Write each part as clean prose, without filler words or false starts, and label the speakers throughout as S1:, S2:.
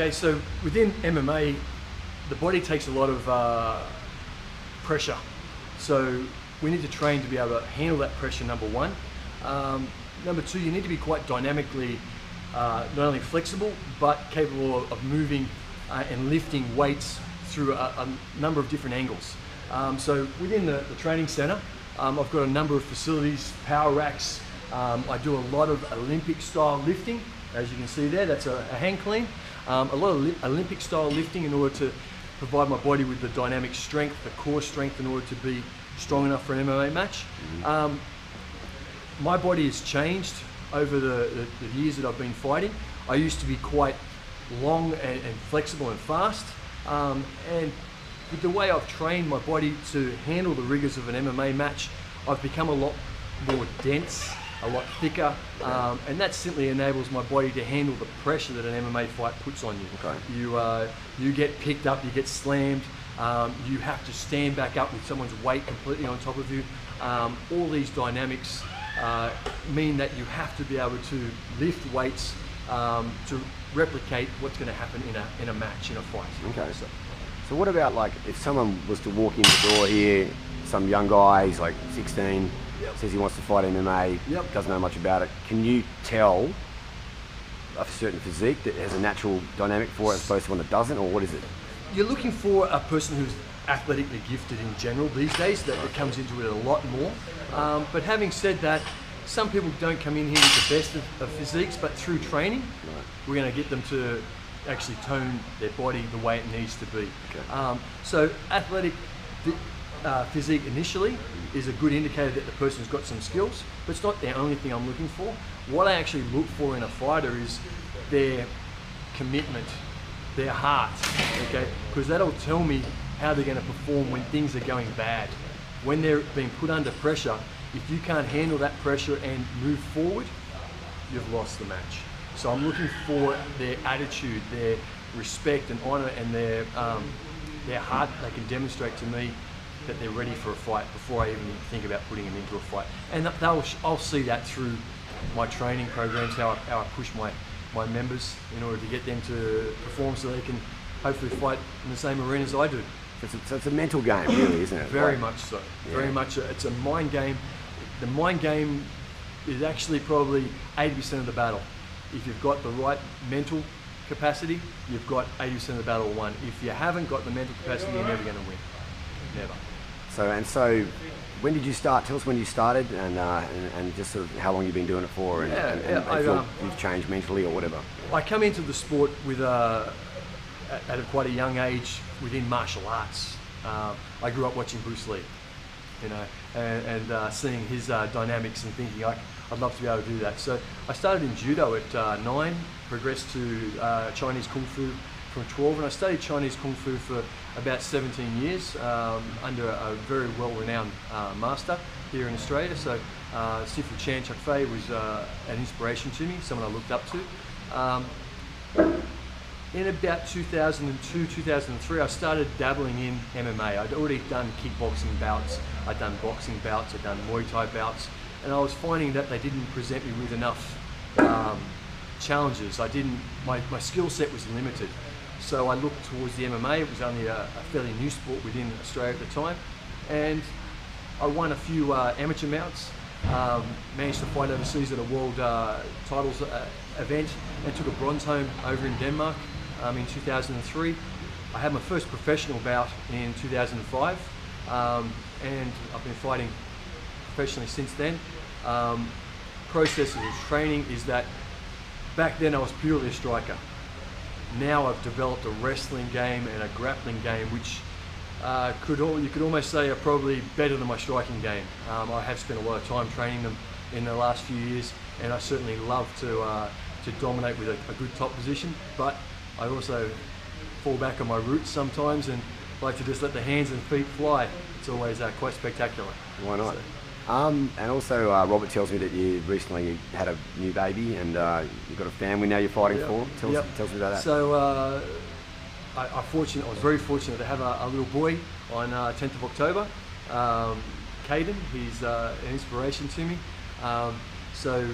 S1: Okay, so within MMA, the body takes a lot of pressure. So we need to train to be able to handle that pressure, number one. Number two, you need to be quite dynamically not only flexible, but capable of moving and lifting weights through a number of different angles. So within the training center, I've got a number of facilities, power racks. I do a lot of Olympic style lifting. As you can see there, that's a hang clean. A lot of Olympic style lifting in order to provide my body with the dynamic strength, the core strength in order to be strong enough for an MMA match. My body has changed over the years that I've been fighting. I used to be quite long and flexible and fast. And with the way I've trained my body to handle the rigors of an MMA match, I've become a lot more dense, a lot thicker, and that simply enables my body to handle the pressure that an MMA fight puts on you. Okay. You get picked up, you get slammed, you have to stand back up with someone's weight completely on top of you. All these dynamics mean that you have to be able to lift weights to replicate what's going to happen in a match, in a fight.
S2: Okay. So what about, like, if someone was to walk in the door here, some young guy, he's like 16, says he wants to fight MMA, doesn't know much about it. Can you tell a certain physique that has a natural dynamic for it as opposed to one that doesn't, or what is it?
S1: You're looking for a person who's athletically gifted in general these days. That it comes into it a lot more. But having said that, some people don't come in here with the best of physiques, but through training, we're going to get them to actually tone their body the way it needs to be. Okay. So athletic physique initially is a good indicator that the person's got some skills, but it's not the only thing I'm looking for. What I actually look for in a fighter is their commitment, their heart, okay? Because that'll tell me how they're going to perform when things are going bad. When they're being put under pressure, if you can't handle that pressure and move forward, you've lost the match. So I'm looking for their attitude, their respect and honor, and their heart. They can demonstrate to me that they're ready for a fight before I even think about putting them into a fight. And I'll see that through my training programs, how I push my members in order to get them to perform so they can hopefully fight in the same arena as I do.
S2: So it's a mental game, really, isn't it?
S1: Very much so. Yeah. Very much. It's a mind game. The mind game is actually probably 80% of the battle. If you've got the right mental capacity, you've got 80% of the battle won. If you haven't got the mental capacity, you're never going to win. Never.
S2: So when did you start? Tell us when you started and just sort of how long you've been doing it for, and feel you've changed mentally or whatever.
S1: I come into the sport with at quite a young age within martial arts. I grew up watching Bruce Lee, you know, and seeing his dynamics and thinking I'd love to be able to do that. So I started in judo at 9, progressed to Chinese Kung Fu from 12, and I studied Chinese Kung Fu for about 17 years under a very well-renowned master here in Australia. So Sifu Chan Chuk Fei was an inspiration to me, someone I looked up to. In about 2002, 2003, I started dabbling in MMA. I'd already done kickboxing bouts, I'd done boxing bouts, I'd done Muay Thai bouts, and I was finding that they didn't present me with enough challenges. My skill set was limited. So I looked towards the MMA. It was only a fairly new sport within Australia at the time. And I won a few amateur mounts, managed to fight overseas at a world titles event, and took a bronze home over in Denmark in 2003. I had my first professional bout in 2005, and I've been fighting professionally since then. Process of training is that back then I was purely a striker. Now I've developed a wrestling game and a grappling game, which you could almost say are probably better than my striking game. I have spent a lot of time training them in the last few years, and I certainly love to dominate with a good top position, but I also fall back on my roots sometimes and like to just let the hands and feet fly. It's always quite spectacular.
S2: Why not? And also Robert tells me that you recently had a new baby and you've got a family now you're fighting for. Tell us about that.
S1: So I was very fortunate to have a little boy on 10th of October. Caden, he's an inspiration to me. So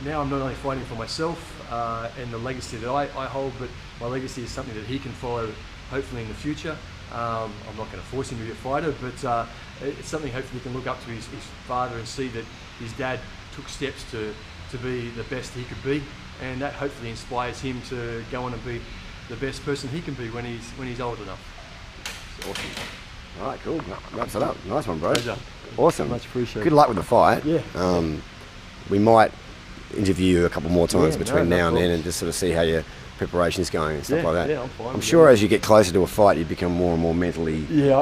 S1: now I'm not only fighting for myself and the legacy that I hold, but my legacy is something that he can follow, hopefully in the future. I'm not going to force him to be a fighter, but it's something hopefully he can look up to his father and see that his dad took steps to be the best he could be, and that hopefully inspires him to go on and be the best person he can be when he's old enough.
S2: Awesome. All right, cool. Wraps it up. Nice one, bro.
S1: Pleasure.
S2: Awesome.
S1: Much appreciated.
S2: Good luck with the fight.
S1: Yeah.
S2: We might interview you a couple more times
S1: Yeah,
S2: between
S1: no
S2: now and then,
S1: problem.
S2: and just sort of see how your preparation's going and stuff like that.
S1: Yeah, I'm fine.
S2: I'm sure as you get closer to a fight, you become more and more mentally.
S1: Yeah,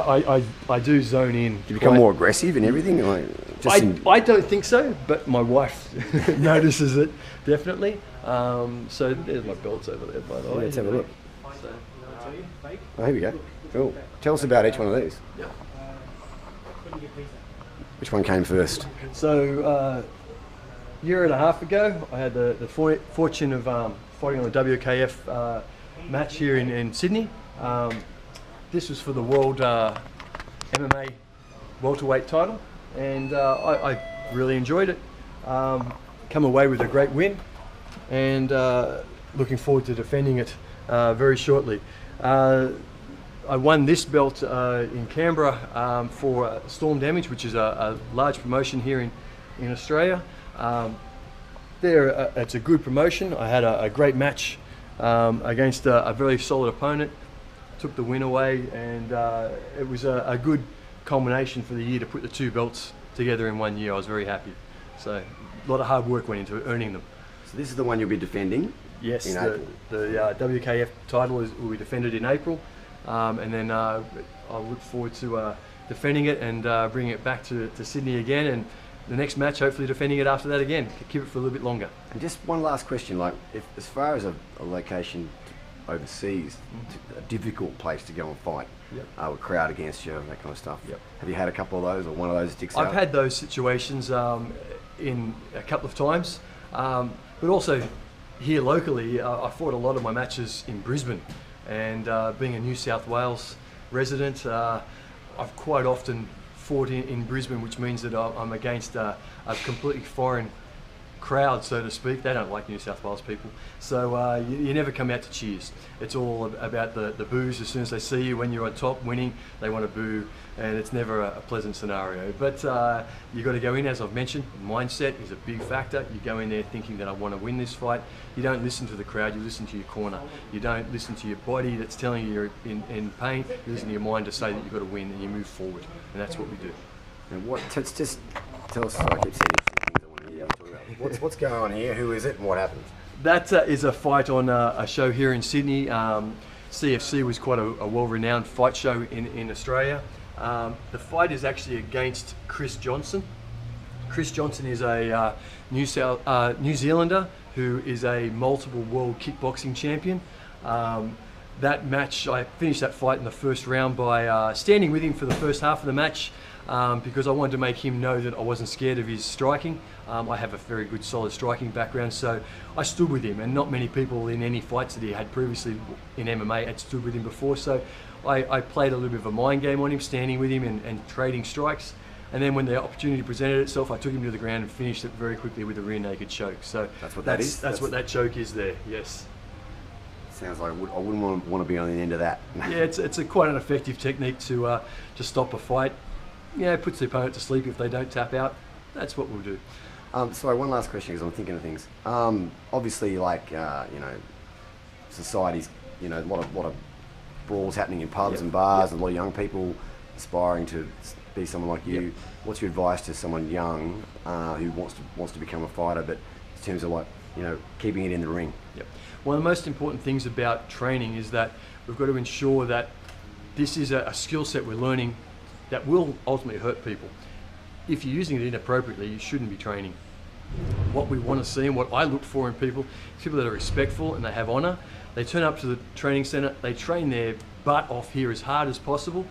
S1: I do zone in.
S2: You become more aggressive and everything. Like, just
S1: I don't think so, but my wife notices it definitely. So there's my belts over there, by the way.
S2: Let's have a look.
S1: So,
S2: Oh, here we go. Cool. Tell us about each one of these.
S1: yeah.
S2: Which one came first?
S1: So a year and a half ago, I had the fortune of fighting on the WKF match here in Sydney. This was for the world MMA welterweight title, and I really enjoyed it. Come away with a great win, and looking forward to defending it very shortly. I won this belt in Canberra for Storm Damage, which is a large promotion here in Australia. It's a good promotion. I had a great match against a very solid opponent, took the win away, and it was a good culmination for the year to put the two belts together in 1 year. I was very happy. So a lot of hard work went into earning them.
S2: So this is the one you'll be defending.
S1: Yes,
S2: in April.
S1: the WKF title will be defended in April, and then I'll look forward to defending it and bringing it back to Sydney again, and the next match hopefully defending it after that again. Keep it for a little bit longer.
S2: And just one last question, like, if as far as a location overseas, a difficult place to go and fight,
S1: Yep.
S2: with crowd against you, that kind of stuff.
S1: Yep.
S2: Have you had a couple of those, or one of those sticks out?
S1: I've had those situations in a couple of times, but also here locally, I fought a lot of my matches in Brisbane, and being a New South Wales resident, I've quite often fought in Brisbane, which means that I'm against a completely foreign crowd, so to speak. They don't like New South Wales people, so you never come out to cheers. It's all about the boos. As soon as they see you when you're on top winning, they want to boo, and it's never a pleasant scenario. But you've got to go in, as I've mentioned, mindset is a big factor. You go in there thinking that I want to win this fight. You don't listen to the crowd, you listen to your corner. You don't listen to your body that's telling you you're in pain. You listen to your mind to say that you've got to win, and you move forward, and that's what we do.
S2: And just tell us, I keep saying things I want to hear you talk about. What's going on here? Who is it, and what happened?
S1: That is a fight on a show here in Sydney. CFC was quite a well-renowned fight show in Australia. The fight is actually against Chris Johnson. Chris Johnson is a New Zealander who is a multiple world kickboxing champion. That match, I finished that fight in the first round by standing with him for the first half of the match, because I wanted to make him know that I wasn't scared of his striking. I have a very good solid striking background, so I stood with him, and not many people in any fights that he had previously in MMA had stood with him before, so I played a little bit of a mind game on him, standing with him and trading strikes. And then when the opportunity presented itself, I took him to the ground and finished it very quickly with a rear naked choke. So
S2: that's what that is?
S1: That's what that choke is there, yes.
S2: Sounds like I wouldn't want to be on the end of that.
S1: Yeah, it's quite an effective technique to stop a fight. Yeah, it puts the opponent to sleep if they don't tap out. That's what we'll do.
S2: Sorry, one last question, because I'm thinking of things. Obviously, like, society's, a lot of brawls happening in pubs and bars, and a lot of young people aspiring to be someone like you. Yep. What's your advice to someone young who wants to become a fighter, but in terms of, like, keeping it in the ring?
S1: Yep. One of the most important things about training is that we've got to ensure that this is a skill set we're learning that will ultimately hurt people. If you're using it inappropriately, you shouldn't be training. What we want to see and what I look for in people is people that are respectful and they have honour. They turn up to the training centre, they train their butt off here as hard as possible.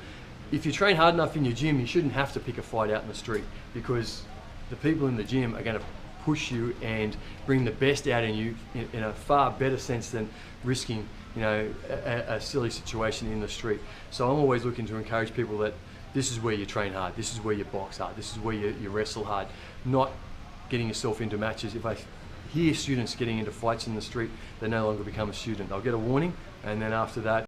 S1: If you train hard enough in your gym, you shouldn't have to pick a fight out in the street, because the people in the gym are going to push you and bring the best out in you in a far better sense than risking a silly situation in the street. So I'm always looking to encourage people that this is where you train hard, this is where you box hard, this is where you wrestle hard, not getting yourself into matches. If I hear students getting into fights in the street, they no longer become a student. They'll get a warning, and then after that,